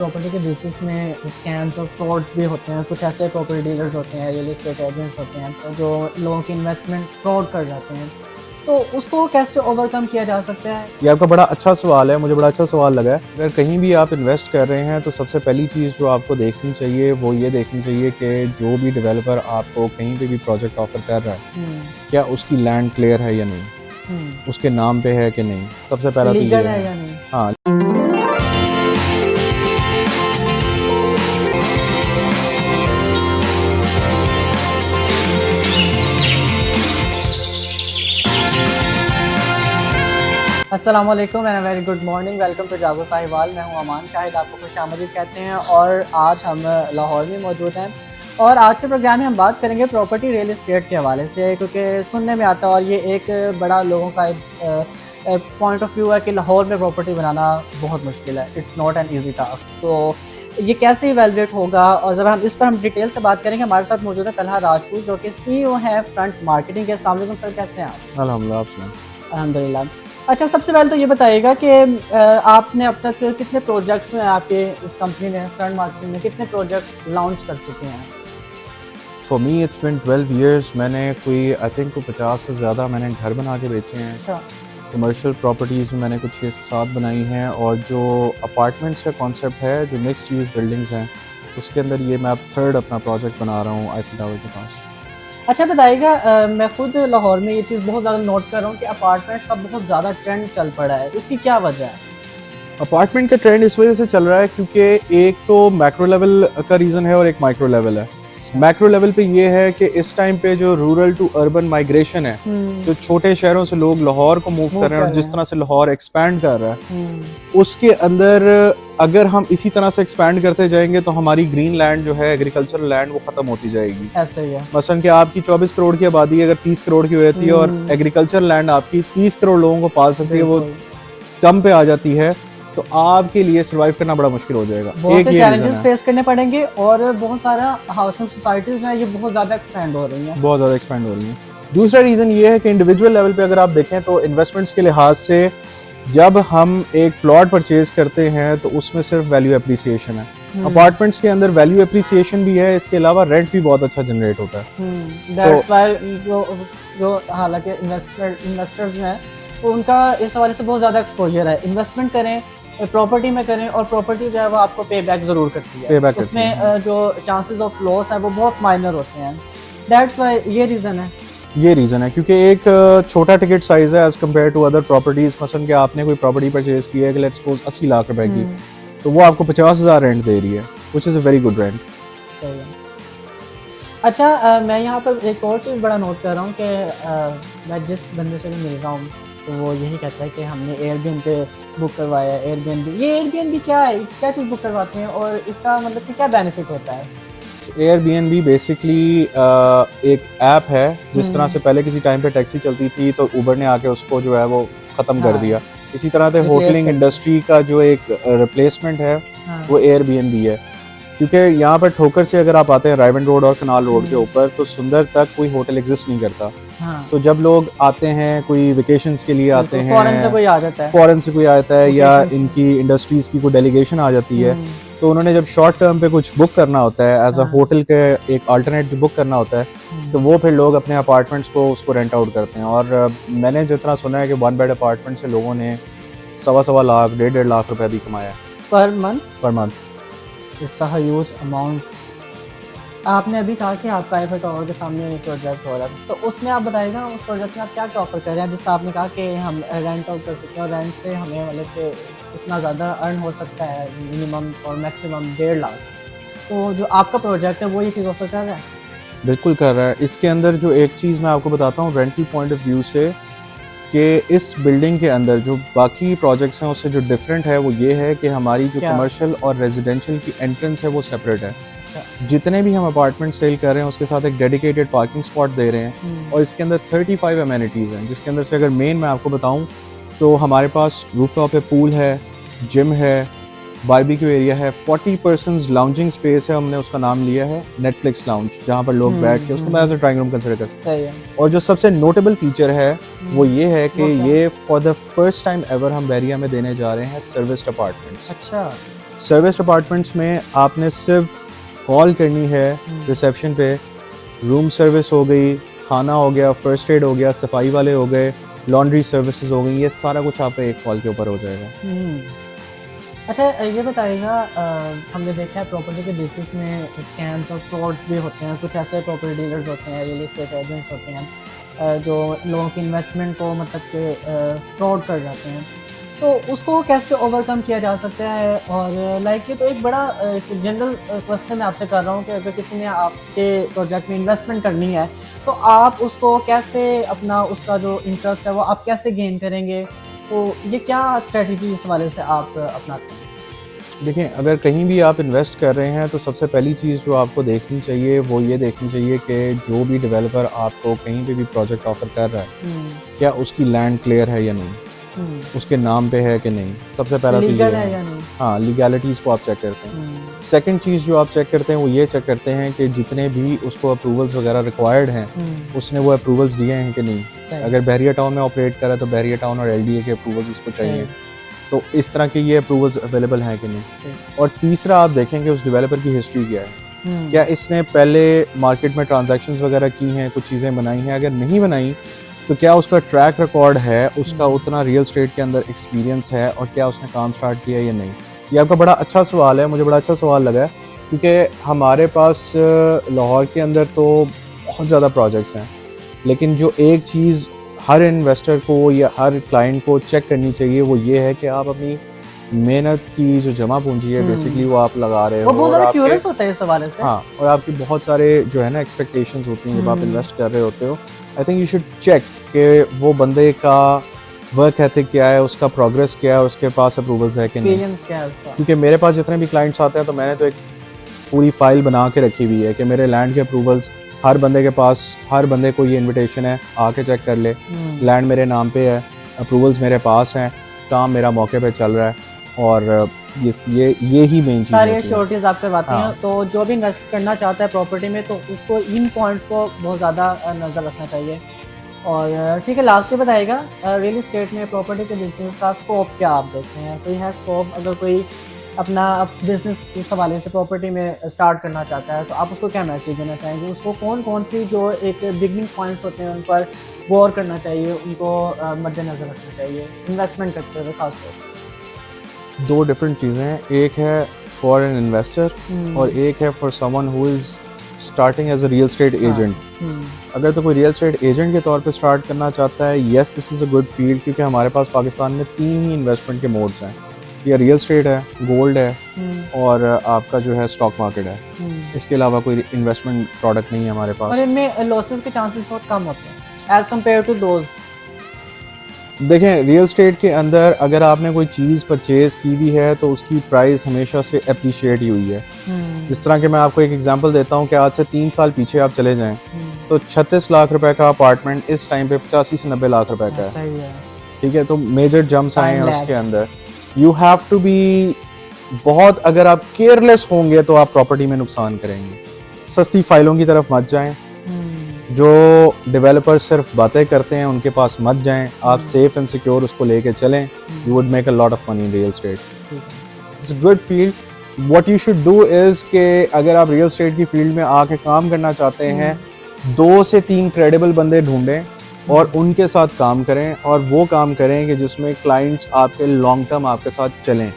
Property के business में scams और फ्रॉड्स भी होते हैं। कुछ ऐसे प्रॉपर्टी डीलर्स होते हैं, रियल एस्टेट एजेंट्स होते हैं जो लोगों की इन्वेस्टमेंट फ्रॉड कर जाते हैं, तो उसको कैसे ओवरकम किया जा सकता है? ये आपका बड़ा अच्छा सवाल है, मुझे बड़ा अच्छा सवाल लगा है। अगर कहीं भी आप इन्वेस्ट कर रहे हैं तो सबसे पहली चीज़ जो आपको देखनी चाहिए वो ये देखनी चाहिए कि जो भी डेवलपर आपको कहीं पे भी प्रोजेक्ट ऑफर कर रहा है क्या उसकी लैंड क्लियर है या नहीं, उसके नाम पे है कि नहीं। सबसे पहला तो ये लीगल है या नहीं। हाँ। अस्सलाम वालेकुम and very good morning, welcome to Jago Sahiwal. मैं हूं अमान शाहिद, आपको खुशामदीद कहते हैं। और आज हम लाहौर में मौजूद हैं और आज के प्रोग्राम में हम बात करेंगे प्रॉपर्टी रियल एस्टेट के हवाले से, क्योंकि सुनने में आता है और ये एक बड़ा लोगों का पॉइंट ऑफ व्यू है कि लाहौर में प्रॉपर्टी बनाना बहुत मुश्किल है, it's not an easy task. तो ये कैसे इवेलुएट होगा और ज़रा हम इस पर हम डिटेल से बात करेंगे। हमारे साथ मौजूद है तलहा राजपूत जो कि CEO हैं फ्रंट मार्केटिंग के। अस्सलाम वालेकुम सर, कैसे हैं आप? अल्हम्दुलिल्लाह, आप सुनाएं। अल्हम्दुलिल्लाह। अच्छा, सबसे पहले तो ये बताइएगा कि आपने अब तक कितने प्रोजेक्ट्स हैं आपके इस कंपनी में, फ्रंट मार्केटिंग में कितने प्रोजेक्ट्स लॉन्च कर चुके हैं? For me it's been 12 years. मैंने कोई आई थिंक 50 से ज़्यादा मैंने घर बना के बेचे हैं। अच्छा। कमर्शियल प्रॉपर्टीज़ में मैंने कुछ 6 से 7 बनाई हैं, और जो अपार्टमेंट्स का कॉन्सेप्ट है, जो मिक्स्ड यूज़ बिल्डिंग्स हैं, उसके अंदर ये मैं अब 3rd अपना प्रोजेक्ट बना रहा हूँ आईफिल टावर के पास। अच्छा बताइएगा, मैं खुद लाहौर में ये चीज़ बहुत ज़्यादा नोट कर रहा हूँ कि अपार्टमेंट्स का बहुत ज़्यादा ट्रेंड चल पड़ा है, इसकी क्या वजह है? अपार्टमेंट का ट्रेंड इस वजह से चल रहा है क्योंकि एक तो मैक्रो लेवल का रीज़न है और एक माइक्रो लेवल है। मैक्रो लेवल पे ये है कि इस टाइम पे जो रूरल टू अर्बन माइग्रेशन है, जो छोटे शहरों से लोग लाहौर को मूव कर रहे हैं और जिस तरह से लाहौर एक्सपैंड कर रहा है, उसके अंदर अगर हम इसी तरह से एक्सपैंड करते जाएंगे तो हमारी ग्रीन लैंड जो है, एग्रीकल्चरल लैंड, वो खत्म होती जाएगी। ऐसे ही है। मसलन कि आपकी 24 करोड़ की आबादी अगर 30 करोड़ की हो जाती है और एग्रीकल्चरल लैंड आपकी 30 करोड़ लोगों को पाल सकती है, वो कम पे आ जाती है, तो आपके लिए सर्वाइव करना बड़ा मुश्किल हो जाएगा। बहुत से चैलेंजेस फेस करने पड़ेंगे और बहुत सारा हाउसिंग सोसाइटीज हैं, ये बहुत ज़्यादा एक्सपेंड हो रही हैं। बहुत ज़्यादा एक्सपेंड हो रही हैं। दूसरा रीज़न ये है कि इंडिविजुअल लेवल पे अगर आप देखें तो इन्वेस्टमेंट्स के लिहाज से जब हम एक प्लॉट परचेज करते हैं तो उसमें सिर्फ वैल्यू एप्रिसिएशन है। अपार्टमेंट्स के अंदर वैल्यू एप्रिसिएशन भी है, इसके अलावा रेंट भी बहुत अच्छा जनरेट होता है। दैट्स व्हाई जो हालांकि इन्वेस्टर्स हैं तो उनका इस हवाले से बहुत ज़्यादा एक्सपोजर है। इन्वेस्टमेंट करें, प्रॉपर्टी में करें, और प्रॉपर्टी जो है वो आपको पे बैक ज़रूर करती है। उसमें जो चांसेस ऑफ लॉस है वो बहुत माइनर होते हैं। दैट्स व्हाई ये रीज़न है। ये रीज़न है क्योंकि एक छोटा टिकट साइज है as compare to other properties. मसलन कि आपने कोई प्रॉपर्टी परचेज की है, लेट्स सपोज 80 लाख रुपए की, तो वो आपको 50,000 रेंट दे रही है, which is a very good rent. सही है। अच्छा, मैं यहाँ पर एक और चीज़ बड़ा नोट कर रहा हूँ कि मैं जिस बंदे से भी मिल रहा हूँ तो वो यही कहता है कि हमने एयरबीएनबी पे बुक करवाया है। एयरबीएनबी, ये एयरबीएनबी क्या है, क्या चीज़ बुक करवाते हैं और इसका मतलब कि क्या बेनिफिट होता है? एयरबीएनबी बेसिकली एक ऐप है। जिस तरह से पहले किसी टाइम पे टैक्सी चलती थी तो उबर ने आके उसको जो है वो ख़त्म कर दिया, इसी तरह से होटलिंग इंडस्ट्री का जो एक रिप्लेसमेंट है वो एयरबीएनबी है। क्योंकि यहाँ पर ठोकर से अगर आप आते हैं रायवन रोड और कनाल रोड के ऊपर, तो सुंदर तक कोई होटल एग्जिस्ट नहीं करता। तो जब लोग आते हैं, कोई वेकेशंस के लिए आते हैं, फॉरेन से कोई आ जाता है या इनकी इंडस्ट्रीज की कोई डेलीगेशन आ जाती है, तो उन्होंने जब शॉर्ट टर्म पे कुछ बुक करना होता है एज अ होटल के एक अल्टरनेट बुक करना होता है, तो वो फिर लोग अपने अपार्टमेंट्स को उसको रेंट आउट करते हैं। और मैंने जितना सुना है कि 1 बेड अपार्टमेंट से लोगों ने 1.25 लाख 1.5 लाख रुपए भी कमाया per month. It's a huge amount. आपने अभी कहा कि आपका आईफिल टावर के सामने एक प्रोजेक्ट हो रहा है, तो उसमें आप बताइएगा उस प्रोजेक्ट में आप क्या क्या ऑफर कर रहे हैं, जिससे आपने कहा कि हम रेंट आउट कर सकते हैं और रेंट से हमें मतलब कि इतना ज़्यादा अर्न हो सकता है, मिनिमम और मैक्सिमम 1.5 लाख। तो जो आपका प्रोजेक्ट है वो ये चीज़ ऑफर कर रहा है? बिल्कुल कर रहा है। इसके अंदर जो एक चीज़ मैं आपको बताता हूँ रेंटल पॉइंट ऑफ व्यू से, कि इस बिल्डिंग के अंदर जो बाकी प्रोजेक्ट्स हैं उससे जो डिफरेंट है वो ये है कि हमारी जो कमर्शियल और रेजिडेंशियल की एंट्रेंस है वो सेपरेट है। जितने भी हम अपार्टमेंट सेल कर रहे हैं उसके साथ एक डेडिकेटेड पार्किंग स्पॉट दे रहे हैं, और इसके अंदर 35 अमेनिटीज़ हैं, जिसके अंदर से अगर मेन मैं आपको बताऊं तो हमारे पास रूफटॉप पे पूल है, जिम है, बारबेक्यू एरिया है, 40 पर्सन्स लाउंजिंग स्पेस है, हमने उसका नाम लिया है नेटफ्लिक्स लाउंज, जहाँ पर लोग बैठ के उसको as a drawing room consider कर सकते हैं। और जो सबसे नोटेबल फीचर है वो ये है कि ये for the first time ever हम बैरिया में देने जा रहे हैं सर्विस्ड अपार्टमेंट्स। अच्छा। सर्विस अपार्टमेंट्स में आपने सिर्फ कॉल करनी है रिसेप्शन पे, रूम सर्विस हो गई, खाना हो गया, फर्स्ट एड हो गया, सफाई वाले हो गए, लॉन्ड्री सर्विसेज हो गई, ये सारा कुछ आप एक कॉल के ऊपर हो जाएगा। अच्छा ये बताइएगा, हमने देखा है प्रॉपर्टी के बिजनेस में स्कैम्स और फ्रॉड्स भी होते हैं। कुछ ऐसे प्रॉपर्टी डीलर्स होते हैं, रियल एस्टेट एजेंट्स होते हैं जो लोगों की इन्वेस्टमेंट को मतलब के फ्रॉड कर जाते हैं, तो उसको कैसे ओवरकम किया जा सकता है? और लाइक ये तो एक बड़ा जनरल क्वेश्चन मैं आपसे कर रहा हूँ कि अगर किसी ने आपके प्रोजेक्ट में इन्वेस्टमेंट करनी है तो आप उसको कैसे अपना उसका जो इंटरेस्ट है वो आप कैसे गेन करेंगे? तो ये क्या स्ट्रेटजी इस वाले से आप अपनाते हैं? देखिए, अगर कहीं भी आप इन्वेस्ट कर रहे हैं तो सबसे पहली चीज़ जो आपको देखनी चाहिए वो ये देखनी चाहिए कि जो भी डेवलपर आपको कहीं पे भी प्रोजेक्ट ऑफर कर रहा है क्या उसकी लैंड क्लियर है या नहीं, उसके नाम पे है कि नहीं। सबसे पहला तो ये है या नहीं। हाँ, लीगैलिटीज़ को आप चेक करते हैं। सेकंड चीज़ जो आप चेक करते हैं वो ये चेक करते हैं कि जितने भी उसको अप्रूवल्स वगैरह रिक्वायर्ड हैं उसने वो अप्रूवल्स दिए हैं कि नहीं। अगर बहरिया टाउन में ऑपरेट कर रहा है तो बहरिया टाउन और LDA के अप्रूवल्स उसको चाहिए, तो इस तरह के ये अप्रूवल्स अवेलेबल हैं कि नहीं। और तीसरा आप देखेंगे उस डेवलपर की हिस्ट्री क्या है, क्या इसने पहले मार्केट में ट्रांजैक्शंस वगैरह की हैं, कुछ चीज़ें बनाई हैं। अगर नहीं बनाई तो क्या उसका ट्रैक रिकॉर्ड है, उसका उतना रियल स्टेट के अंदर एक्सपीरियंस है, और क्या उसने काम स्टार्ट किया या नहीं। ये आपका बड़ा अच्छा सवाल है, मुझे बड़ा अच्छा सवाल लगा है, क्योंकि हमारे पास लाहौर के अंदर तो बहुत ज़्यादा प्रोजेक्ट्स हैं, लेकिन जो एक चीज़ हर इन्वेस्टर को या हर क्लाइंट को चेक करनी चाहिए वो ये है कि आप अपनी मेहनत की जो जमा पूंजी है बेसिकली वो आप लगा रहे हो। वो बहुत ज़्यादा क्यूरियस होता है इस हवाले से। हाँ, और आपकी बहुत सारे जो है ना एक्सपेक्टेशंस होती हैं जब आप इन्वेस्ट कर रहे होते हो। I think you should check कि वो बंदे का वर्क एथिक क्या है, उसका प्रोग्रेस क्या है, उसके पास अप्रूवल्स है कि नहीं, एक्सपीरियंस क्या है उसका। क्योंकि मेरे पास जितने भी क्लाइंट्स आते हैं तो मैंने तो एक पूरी फाइल बना के रखी हुई है कि मेरे लैंड के अप्रूवल्स हर बंदे के पास, हर बंदे को ये इनविटेशन है आके चेक कर ले, लैंड मेरे नाम पे है, अप्रूवल्स मेरे पास हैं, काम मेरा मौके पे चल रहा है, और ये ही मेन चीज़ सारी श्योरिटीज आप करवाते हाँ। हैं। तो जो भी इन्वेस्ट करना चाहता है प्रॉपर्टी में तो उसको इन पॉइंट्स को बहुत ज़्यादा नज़र रखना चाहिए। और ठीक है, लास्ट में बताइएगा रियल एस्टेट में प्रॉपर्टी के बिजनेस का स्कोप क्या आप देखते हैं? कोई है स्कोप? अगर कोई अपना बिजनेस इस हवाले से प्रॉपर्टी में स्टार्ट करना चाहता है तो आप उसको क्या मैसेज देना चाहेंगे? उसको कौन कौन सी जो एक बिगनिंग पॉइंट्स होते हैं उन पर गौर करना चाहिए, उनको मद्देनज़र रखना चाहिए इन्वेस्टमेंट करते हुए खासतौर पर? दो डिफरेंट चीज़ें हैं, एक है फॉर एन इन्वेस्टर और एक है for someone who is starting as a real estate agent. अगर तो कोई रियल स्टेट एजेंट के तौर पे स्टार्ट करना चाहता है, yes this is a good field, क्योंकि हमारे पास पाकिस्तान में 3 ही इन्वेस्टमेंट के मोड्स हैं, या रियल स्टेट है, गोल्ड है और आपका जो है स्टॉक मार्केट है। इसके अलावा कोई इन्वेस्टमेंट प्रोडक्ट नहीं है हमारे पास। और इनमें लॉसेस के चांसेस बहुत कम होते हैं एज कम्पेयर टू दोज। देखें, रियल स्टेट के अंदर अगर आपने कोई चीज़ परचेज की भी है तो उसकी प्राइस हमेशा से अप्रिशिएट ही हुई है। जिस तरह के मैं आपको एक एग्जांपल देता हूँ कि आज से 3 साल पीछे आप चले जाएं तो 36 लाख रुपए का अपार्टमेंट इस टाइम पे 85 से 90 लाख रुपए का है। ठीक है, तो मेजर जंप्स आए हैं उसके अंदर। यू हैव टू बी बहुत, अगर आप केयरलेस होंगे तो आप प्रॉपर्टी में नुकसान करेंगे। सस्ती फाइलों की तरफ मत जाएं, जो डेवलपर सिर्फ बातें करते हैं उनके पास मत जाएं, आप सेफ एंड सिक्योर उसको लेके चलें। You would make a lot of money in real estate. It's a good field. What you should do is के अगर आप रियल स्टेट की फील्ड में आके काम करना चाहते हैं 2 से 3 क्रेडिबल बंदे ढूंढें और उनके साथ काम करें, और वो काम करें कि जिसमें क्लाइंट्स आपके लॉन्ग टर्म आपके साथ चलें।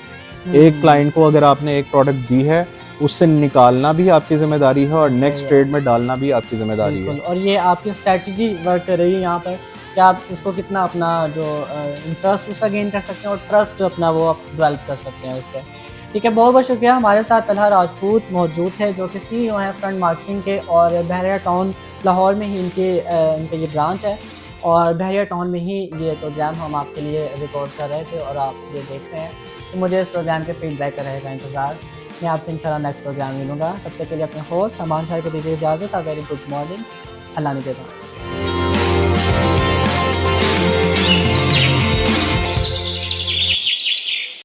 एक क्लाइंट को अगर आपने एक प्रोडक्ट दी है उससे निकालना भी आपकी जिम्मेदारी है और नेक्स्ट ट्रेड में डालना भी आपकी जिम्मेदारी है। और ये आपकी स्ट्रैटेजी वर्क कर रही है यहाँ पर कि आप उसको कितना अपना जो इंटरेस्ट उसका गेन कर सकते हैं और ट्रस्ट अपना वो आप डेवलप कर सकते हैं उस पर। ठीक है, बहुत बहुत शुक्रिया। हमारे साथ तलहा राजपूत मौजूद है जो कि CEO हैं फ्रंट मार्केटिंग के, और बहरिया टाउन लाहौर में ही इनके ये ब्रांच है, और बहरिया टाउन में ही ये प्रोग्राम हम आपके लिए रिकॉर्ड कर रहे थे और आप ये देख रहे हैं। तो मुझे इस प्रोग्राम के फीडबैक का रहेगा इंतज़ार। मैं आपसे इंशाल्लाह नेक्स्ट प्रोग्राम मिलूँगा। तब तक के लिए अपने होस्ट अमान शाह को दीजिए इजाज़त। A very good morning. Allah ने देता।